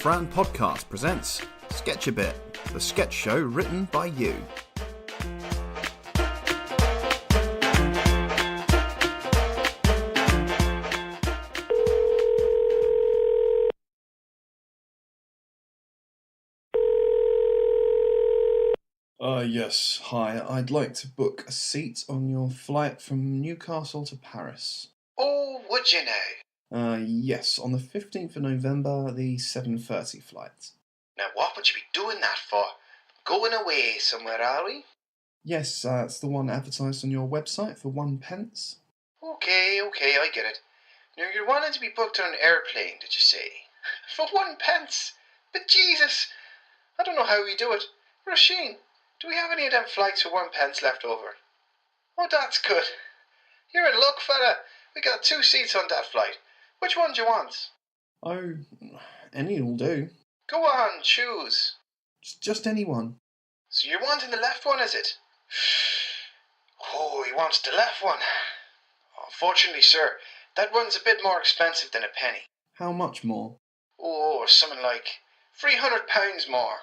Fran podcast presents Sketchibit, the sketch show written by you. Yes, hi. I'd like to book a seat on your flight from Newcastle to Paris. Oh, would you now? Yes, on the 15th of November, the 7:30 flight. Now, what would you be doing that for? Going away somewhere, are we? Yes, it's the one advertised on your website for 1 pence. Okay, I get it. Now, you're wanting to be booked on an airplane, did you say? For 1 pence? But Jesus, I don't know how we do it. Roisin, do we have any of them flights for 1 pence left over? Oh, that's good. You're in luck, fella. We got 2 seats on that flight. Which one do you want? Oh, any will do. Go on, choose. Just anyone. So you're wanting the left one, is it? Oh, he wants the left one. Unfortunately, sir, that one's a bit more expensive than a penny. How much more? Oh, something like £300 more.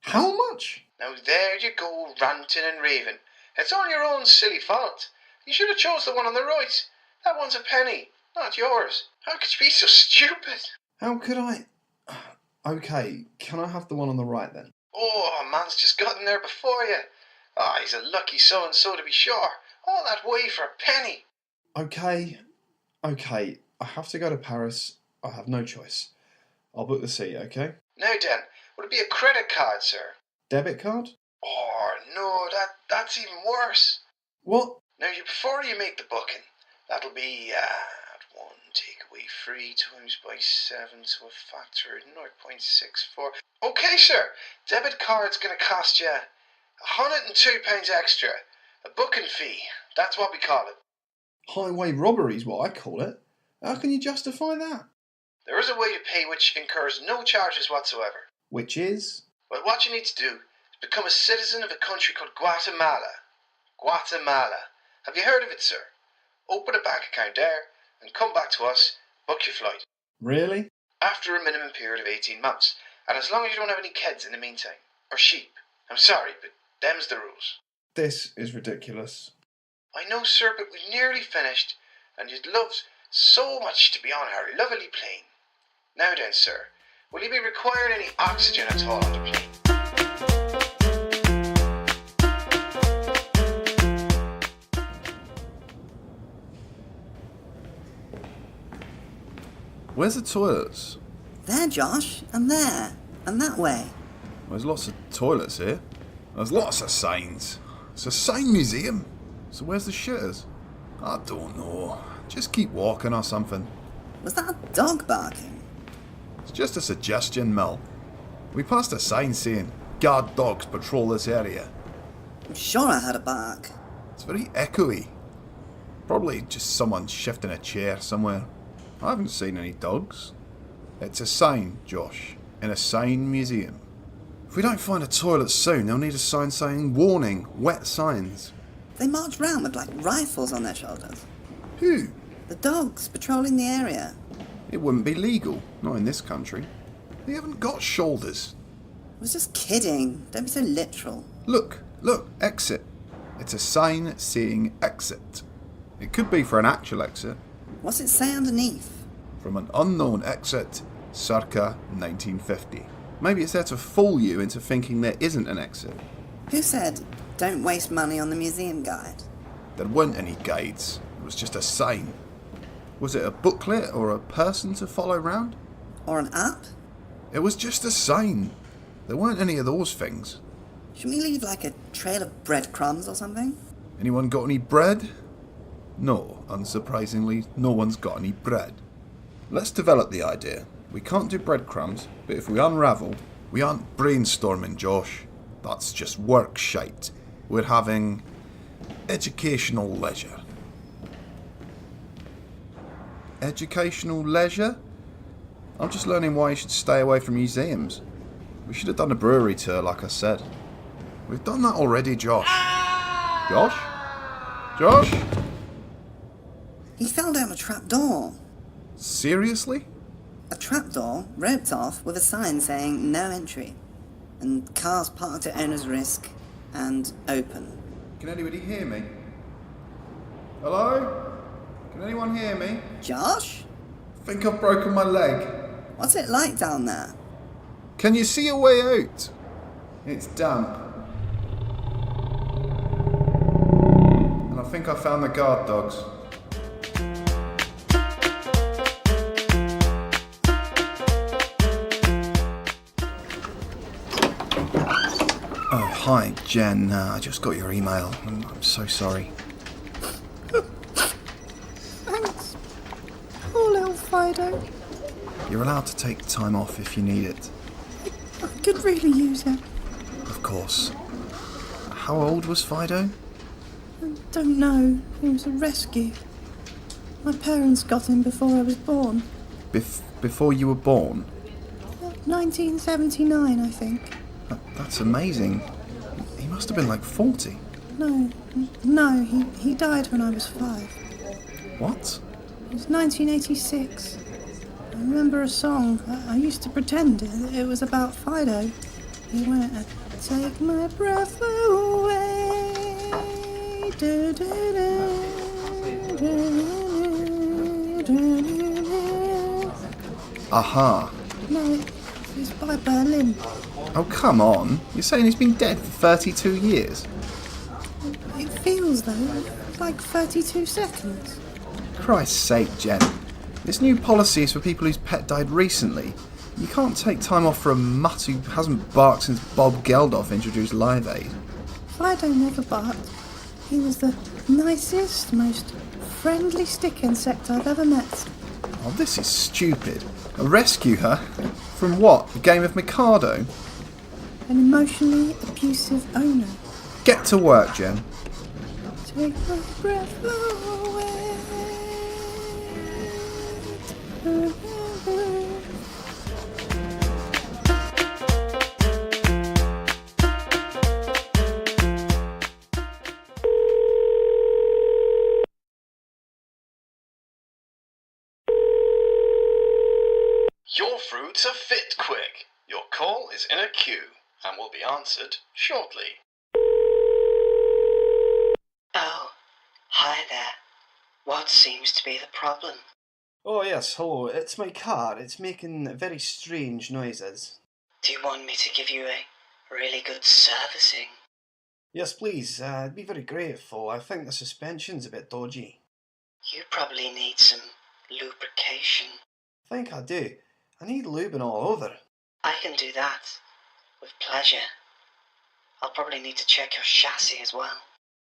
How much? Now there you go, ranting and raving. It's all your own silly fault. You should have chose the one on the right. That one's a penny, not yours. How could you be so stupid? How could I... Okay, can I have the one on the right then? Oh, a man's just gotten there before you. He's a lucky so-and-so to be sure. All that way for a penny. Okay, I have to go to Paris. I have no choice. I'll book the seat, okay? Now then, would it be a credit card, sir? Debit card? Oh, no, that's even worse. What? Now, before you make the booking, that'll be, 1 takeaway free times by 7 to a factor of 0.64. Okay, sir, debit card's going to cost you £102 extra. A booking fee, that's what we call it. Highway robbery's what I call it. How can you justify that? There is a way to pay which incurs no charges whatsoever. Which is? Well, what you need to do is become a citizen of a country called Guatemala. Guatemala. Have you heard of it, sir? Open a bank account there and come back to us, book your flight. Really? After a minimum period of 18 months, and as long as you don't have any kids in the meantime. Or sheep. I'm sorry, but them's the rules. This is ridiculous. I know, sir, but we've nearly finished, and you'd love so much to be on our lovely plane. Now then, sir, will you be requiring any oxygen at all on the plane? Where's the toilets? There, Josh, and there, and that way. There's lots of toilets here. There's lots of signs. It's a sign museum. So where's the shitters? I don't know. Just keep walking or something. Was that a dog barking? It's just a suggestion, Mel. We passed a sign saying, guard dogs patrol this area. I'm sure I heard a bark. It's very echoey. Probably just someone shifting a chair somewhere. I haven't seen any dogs. It's a sign, Josh, in a sign museum. If we don't find a toilet soon, they'll need a sign saying, warning, wet signs. They march round with like rifles on their shoulders. Who? The dogs patrolling the area. It wouldn't be legal, not in this country. They haven't got shoulders. I was just kidding. Don't be so literal. Look, exit. It's a sign saying exit. It could be for an actual exit. What's it say underneath? From an unknown exit, circa 1950. Maybe it's there to fool you into thinking there isn't an exit. Who said, don't waste money on the museum guide? There weren't any guides. It was just a sign. Was it a booklet or a person to follow round? Or an app? It was just a sign. There weren't any of those things. Should we leave like a trail of breadcrumbs or something? Anyone got any bread? No, unsurprisingly, no one's got any bread. Let's develop the idea. We can't do breadcrumbs, but if we unravel, we aren't brainstorming, Josh. That's just work shite. We're having educational leisure. Educational leisure? I'm just learning why you should stay away from museums. We should have done a brewery tour, like I said. We've done that already, Josh. Josh? Josh? He fell down a trap door. Seriously? A trapdoor roped off with a sign saying no entry. And cars parked at owner's risk and open. Can anybody hear me? Hello? Can anyone hear me? Josh? Think I've broken my leg. What's it like down there? Can you see a way out? It's damp. And I think I found the guard dogs. Oh, hi, Jen. I just got your email. I'm so sorry. Thanks. Poor little Fido. You're allowed to take time off if you need it. I could really use it. Of course. How old was Fido? I don't know. He was a rescue. My parents got him before I was born. Before you were born? 1979, I think. That's amazing. He must have been like 40. No, he died when I was 5. What? It was 1986. I remember a song. I used to pretend it was about Fido. He went, take my breath away. Do, do, do, do, do, do. Aha. No, it's by Berlin. Oh, come on. You're saying he's been dead for 32 years? It feels, though, like 32 seconds. Christ's sake, Jen. This new policy is for people whose pet died recently. You can't take time off for a mutt who hasn't barked since Bob Geldof introduced Live Aid. Fido never barked. He was the nicest, most friendly stick insect I've ever met. Oh, this is stupid. A rescue her? From what? A game of Mikado? An emotionally abusive owner. Get to work, Jen. Take my breath away. You're through to Fit Quick. Your call is in a queue and will be answered shortly. Oh, hi there. What seems to be the problem? Oh yes, hello. It's my car. It's making very strange noises. Do you want me to give you a really good servicing? Yes, please. I'd be very grateful. I think the suspension's a bit dodgy. You probably need some lubrication. I think I do. I need lubing all over. I can do that. With pleasure. I'll probably need to check your chassis as well.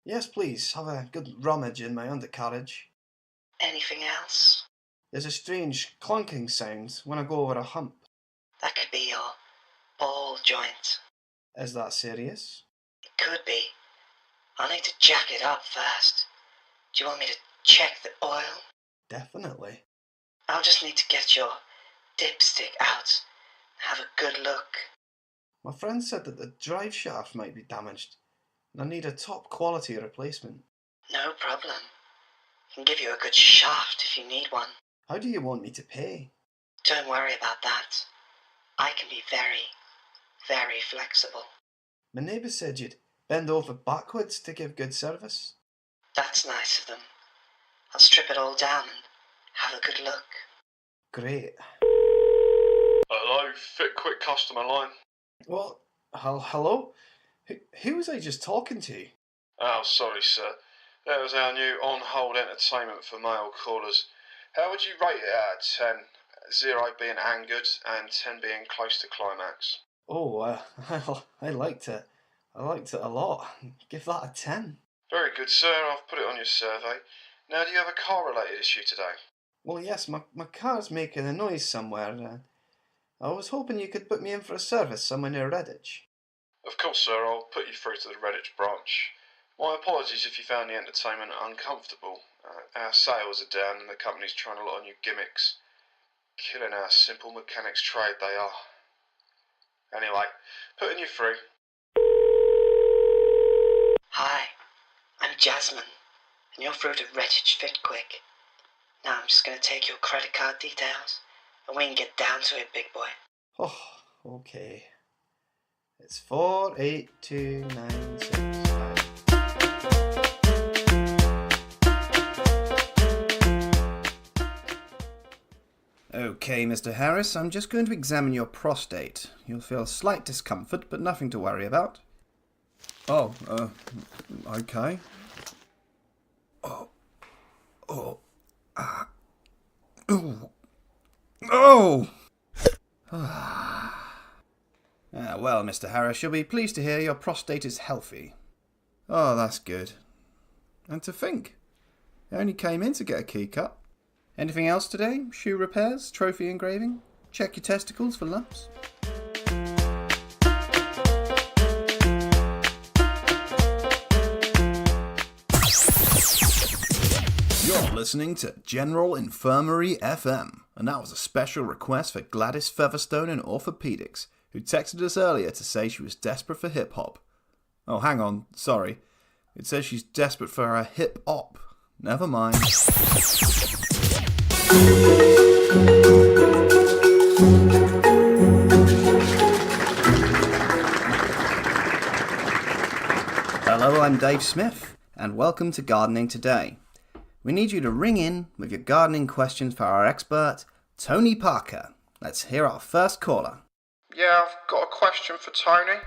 Yes, please. Have a good rummage in my undercarriage. Anything else? There's a strange clunking sound when I go over a hump. That could be your ball joint. Is that serious? It could be. I'll need to jack it up first. Do you want me to check the oil? Definitely. I'll just need to get your dipstick out and have a good look. My friend said that the drive shaft might be damaged, and I need a top quality replacement. No problem. I can give you a good shaft if you need one. How do you want me to pay? Don't worry about that. I can be very, very flexible. My neighbour said you'd bend over backwards to give good service. That's nice of them. I'll strip it all down and have a good look. Great. Hello, Fit Quick customer line. Well, hello? Who was I just talking to? Oh, sorry, sir. That was our new on-hold entertainment for male callers. How would you rate it out of 10? 0 being angered and 10 being close to climax. Oh, I liked it. I liked it a lot. Give that a 10. Very good, sir. I've put it on your survey. Now, do you have a car-related issue today? Well, yes, my car's making a noise somewhere. I was hoping you could put me in for a service somewhere near Redditch. Of course, sir. I'll put you through to the Redditch branch. My apologies if you found the entertainment uncomfortable. Our sales are down and the company's trying a lot of new gimmicks. Killing our simple mechanics trade, they are. Anyway, putting you through. Hi, I'm Jasmine, and you're through to Redditch Fit Quick. Now I'm just going to take your credit card details and we can get down to it, big boy. Oh, okay. It's 4, 8, 2, 9, 6, 5. Okay, Mr. Harris, I'm just going to examine your prostate. You'll feel slight discomfort, but nothing to worry about. Oh, okay. Oh! Well, Mr. Harris, you'll be pleased to hear your prostate is healthy. Oh, that's good. And to think, I only came in to get a key cut. Anything else today? Shoe repairs? Trophy engraving? Check your testicles for lumps? You're listening to General Infirmary FM, and that was a special request for Gladys Featherstone in Orthopedics, who texted us earlier to say she was desperate for hip-hop. Oh, hang on, sorry. It says she's desperate for her hip-hop. Never mind. Hello, I'm Dave Smith, and welcome to Gardening Today. We need you to ring in with your gardening questions for our expert, Tony Parker. Let's hear our first caller. Yeah, I've got a question for Tony.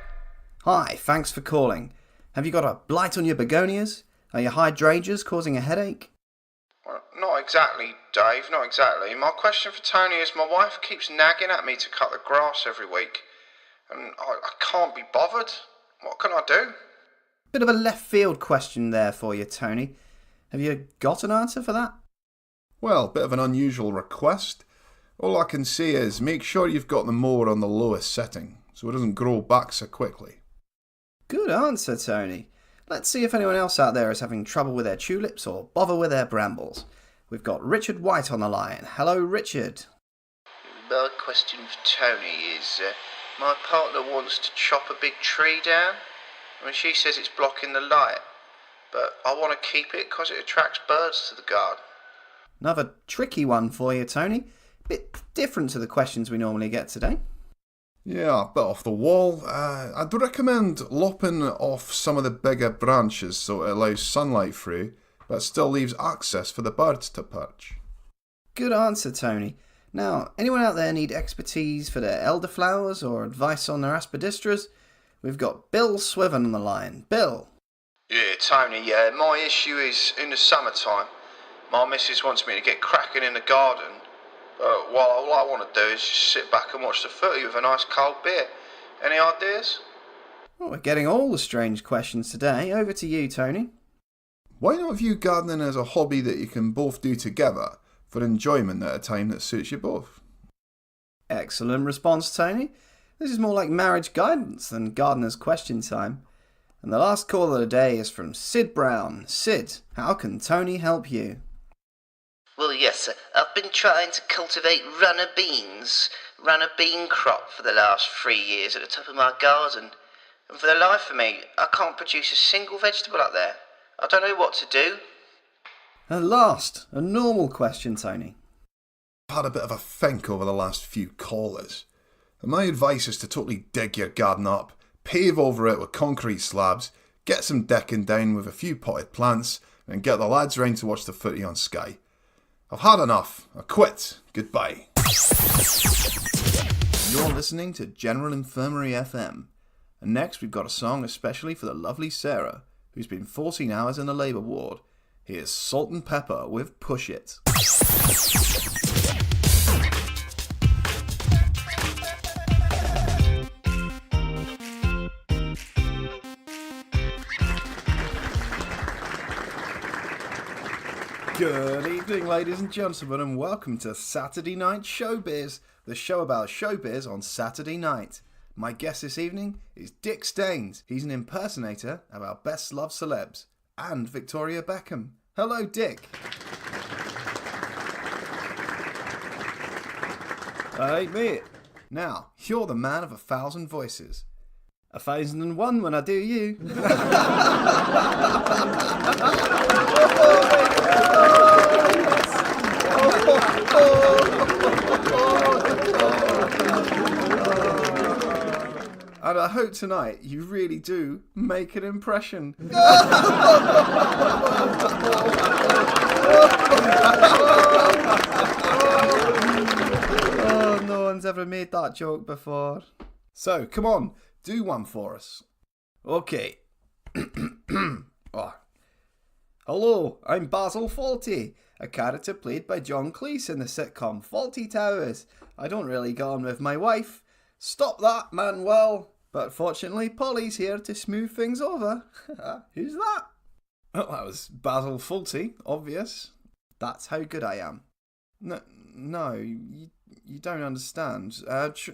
Hi, thanks for calling. Have you got a blight on your begonias? Are your hydrangeas causing a headache? Well, not exactly, Dave, not exactly. My question for Tony is my wife keeps nagging at me to cut the grass every week, and I can't be bothered. What can I do? Bit of a left field question there for you, Tony. Have you got an answer for that? Well, bit of an unusual request. All I can say is make sure you've got the mower on the lowest setting, so it doesn't grow back so quickly. Good answer, Tony. Let's see if anyone else out there is having trouble with their tulips or bother with their brambles. We've got Richard White on the line. Hello, Richard. My question for Tony is, my partner wants to chop a big tree down. I mean, she says it's blocking the light, but I want to keep it because it attracts birds to the garden. Another tricky one for you, Tony. Bit different to the questions we normally get today. Yeah, a bit off the wall. I'd recommend lopping off some of the bigger branches so it allows sunlight through, but still leaves access for the birds to perch. Good answer, Tony. Now, anyone out there need expertise for their elderflowers or advice on their aspidistras? We've got Bill Swithin on the line. Bill. Yeah, Tony, my issue is in the summertime. My missus wants me to get cracking in the garden, but all I want to do is just sit back and watch the footy with a nice cold beer. Any ideas? Well, we're getting all the strange questions today. Over to you, Tony. Why not view gardening as a hobby that you can both do together for enjoyment at a time that suits you both? Excellent response, Tony. This is more like marriage guidance than gardener's question time. And the last call of the day is from Sid Brown. Sid, how can Tony help you? Well, yes, I've been trying to cultivate runner bean crop for the last 3 years at the top of my garden. And for the life of me, I can't produce a single vegetable up there. I don't know what to do. At last, a normal question, Tony. I've had a bit of a think over the last few callers. And my advice is to totally dig your garden up, pave over it with concrete slabs, get some decking down with a few potted plants, and get the lads round to watch the footy on Sky. I've had enough. I quit. Goodbye. You're listening to General Infirmary FM. And next we've got a song especially for the lovely Sarah, who's been 14 hours in the labour ward. Here's Salt and Pepper with Push It. Good evening, ladies and gentlemen, and welcome to Saturday Night Showbiz, the show about showbiz on Saturday night. My guest this evening is Dick Staines. He's an impersonator of our best loved celebs and Victoria Beckham. Hello, Dick. I ain't me. Now, you're the man of 1,000 voices. 1,001 when I do you. And I hope tonight you really do make an impression. Oh, no one's ever made that joke before. So, come on, do one for us. Okay. Oh. Hello, I'm Basil Fawlty, a character played by John Cleese in the sitcom Fawlty Towers. I don't really get on with my wife. Stop that, Manuel. But fortunately, Polly's here to smooth things over. Who's that? Well, that was Basil Fawlty, obvious. That's how good I am. No, you don't understand.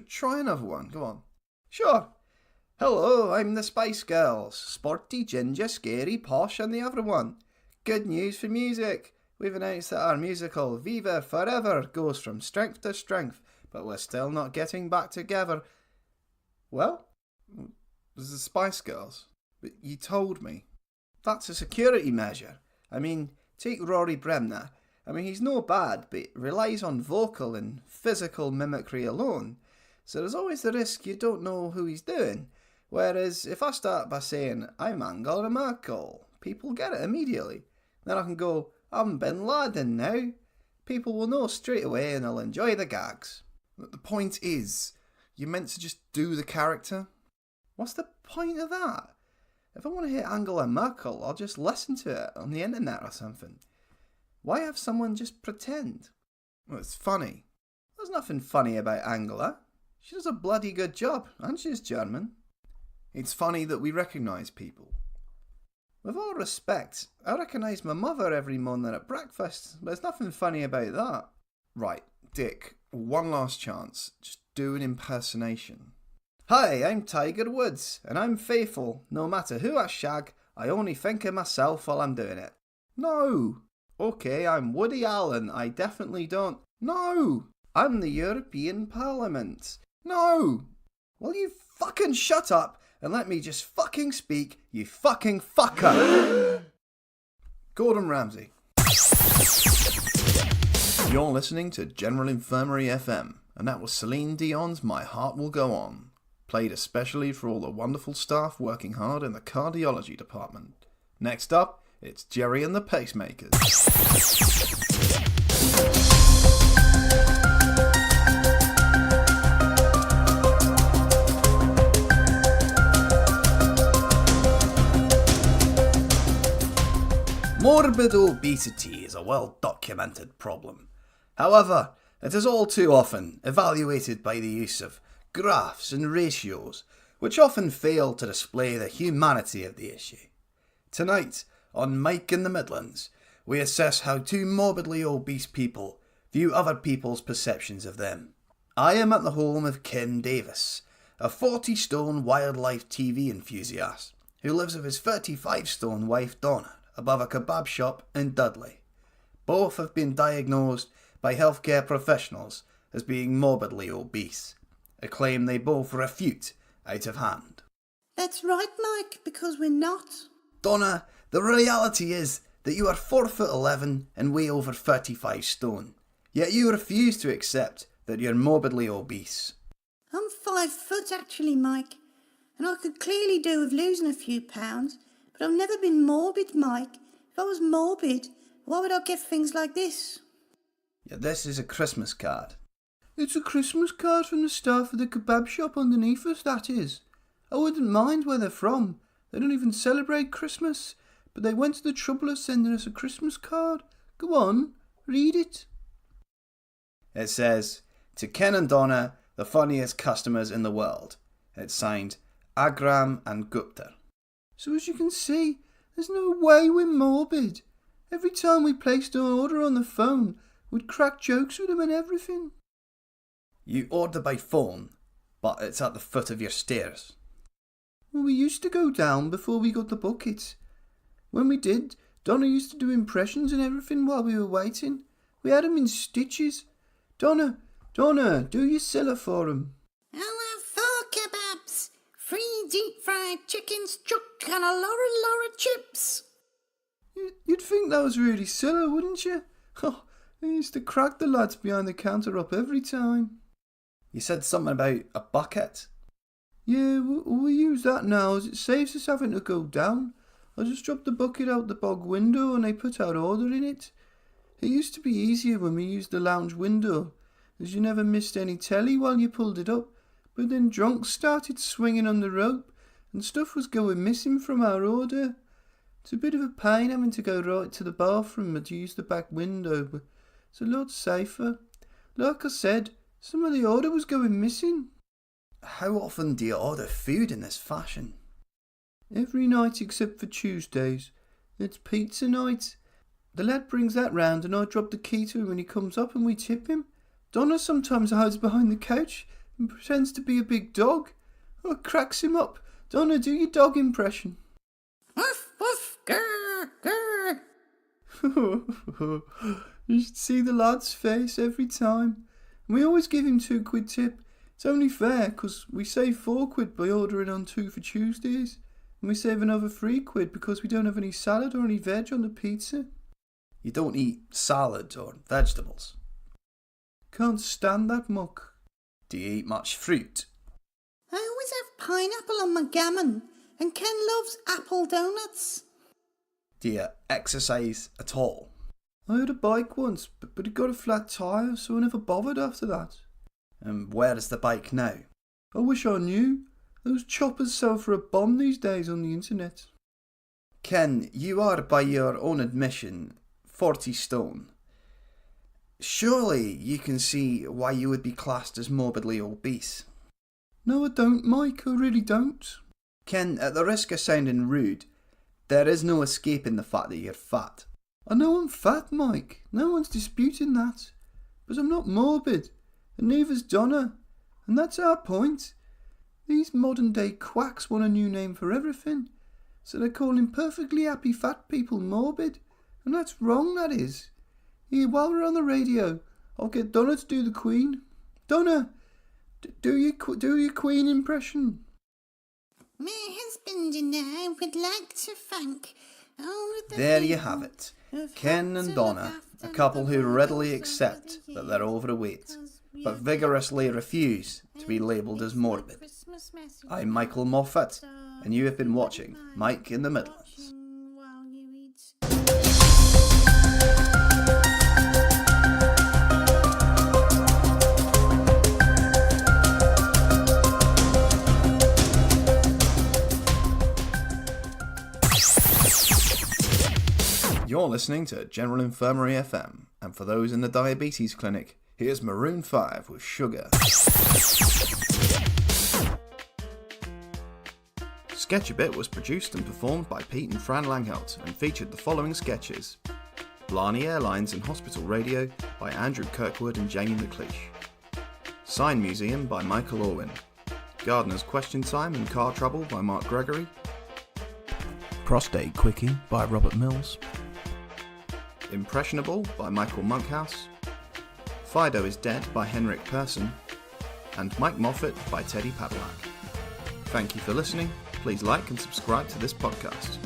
Try another one, go on. Sure. Hello, I'm the Spice Girls. Sporty, ginger, scary, posh, and the other one. Good news for music. We've announced that our musical, Viva Forever, goes from strength to strength, but we're still not getting back together. Well, Was the Spice Girls? But you told me. that's a security measure. I mean, take Rory Bremner. I mean, he's no bad, but relies on vocal and physical mimicry alone. So there's always the risk you don't know who he's doing. Whereas if I start by saying, I'm Angela Merkel, people get it immediately. Then I can go, I'm Bin Laden now. People will know straight away and they'll enjoy the gags. But the point is, you're meant to just do the character. What's the point of that? If I want to hear Angela Merkel, I'll just listen to it on the internet or something. Why have someone just pretend? Well, it's funny. There's nothing funny about Angela. She does a bloody good job, and she's German. It's funny that we recognise people. With all respect, I recognise my mother every morning at breakfast. There's nothing funny about that. Right, Dick, one last chance. Just do an impersonation. Hi, I'm Tiger Woods, and I'm faithful. No matter who I shag, I only think of myself while I'm doing it. No! Okay, I'm Woody Allen. I definitely don't. No! I'm the European Parliament. No! Will you fucking shut up and let me just fucking speak, you fucking fucker? Gordon Ramsay. You're listening to General Infirmary FM, and that was Celine Dion's My Heart Will Go On, played especially for all the wonderful staff working hard in the cardiology department. Next up, it's Jerry and the Pacemakers. Morbid obesity is a well-documented problem. However, it is all too often evaluated by the use of graphs and ratios, which often fail to display the humanity of the issue. Tonight, on Mike in the Midlands, we assess how two morbidly obese people view other people's perceptions of them. I am at the home of Ken Davis, a 40-stone wildlife TV enthusiast who lives with his 35-stone wife Donna above a kebab shop in Dudley. Both have been diagnosed by healthcare professionals as being morbidly obese, a claim they both refute out of hand. That's right, Mike, because we're not. Donna, the reality is that you are 4'11" and weigh over 35 stone, yet you refuse to accept that you're morbidly obese. I'm 5 foot, actually, Mike, and I could clearly do with losing a few pounds, but I've never been morbid, Mike. If I was morbid, why would I get things like this? Yeah, this is a Christmas card. It's a Christmas card from the staff of the kebab shop underneath us, that is. I wouldn't mind where they're from. They don't even celebrate Christmas, but they went to the trouble of sending us a Christmas card. Go on, read it. It says, to Ken and Donna, the funniest customers in the world. It's signed Agram and Gupta. So as you can see, there's no way we're morbid. Every time we placed an order on the phone, we'd crack jokes with them and everything. You order by phone, but it's at the foot of your stairs. Well, we used to go down before we got the bucket. When we did, Donna used to do impressions and everything while we were waiting. We had 'em in stitches. Donna, do your cellar for 'em. I'll have 4 kebabs, 3 deep-fried chickens, chuck and a Laura chips. You'd think that was really silly, wouldn't you? Oh, they used to crack the lads behind the counter up every time. You said something about a bucket? Yeah, we use that now as it saves us having to go down. I just dropped the bucket out the bog window and they put our order in it. It used to be easier when we used the lounge window, as you never missed any telly while you pulled it up, but then drunks started swinging on the rope and stuff was going missing from our order. It's a bit of a pain having to go right to the bathroom and to use the back window, but it's a lot safer. Like I said, some of the order was going missing. How often do you order food in this fashion? Every night except for Tuesdays. It's pizza night. The lad brings that round and I drop the key to him when he comes up and we tip him. Donna sometimes hides behind the couch and pretends to be a big dog. I cracks him up. Donna, do your dog impression. Woof, woof, grr, grr. You should see the lad's face every time. And we always give him £2 tip. It's only fair, 'cause we save £4 by ordering on 2 for Tuesdays. And we save another £3 because we don't have any salad or any veg on the pizza. You don't eat salad or vegetables? Can't stand that muck. Do you eat much fruit? I always have pineapple on my gammon, and Ken loves apple donuts. Do you exercise at all? I had a bike once, but it got a flat tyre, so I never bothered after that. And where is the bike now? I wish I knew. Those choppers sell for a bomb these days on the internet. Ken, you are, by your own admission, 40 stone. Surely you can see why you would be classed as morbidly obese. No, I don't, Mike. I really don't. Ken, at the risk of sounding rude, there is no escaping the fact that you're fat. I know I'm fat, Mike. No one's disputing that. But I'm not morbid, and neither's Donna. And that's our point. These modern day quacks want a new name for everything. So they're calling perfectly happy fat people morbid. And that's wrong, that is. Here, while we're on the radio, I'll get Donna to do the Queen. Donna, do your Queen impression. My husband and I would like to thank all of the There you people have it. who've Ken helped and to look Donna, after a couple the who readily Morehouse over accept the that they're years, overweight, because we but have vigorously been refuse to be and labelled as it's my morbid. Christmas message I'm Michael Moffat, so and you have been if you watching wouldn't mind Mike in the Midlands. watching while you eat. You're listening to General Infirmary FM, and for those in the diabetes clinic, here's Maroon 5 with Sugar. Sketchibit was produced and performed by Pete and Fran Langhout and featured the following sketches: Blarney, Airlines and Hospital Radio by Andrew Kirkwood and Jamie McLeish, Sign Museum by Michael Orwin, Gardener's Question Time and Car Trouble by Mark Gregory, Prostate Quickie by Robert Mills, Impressionable by Michael Monkhouse, Fido is Dead by Henrik Persson, and Mike Moffat by Teddy Padalack. Thank you for listening. Please like and subscribe to this podcast.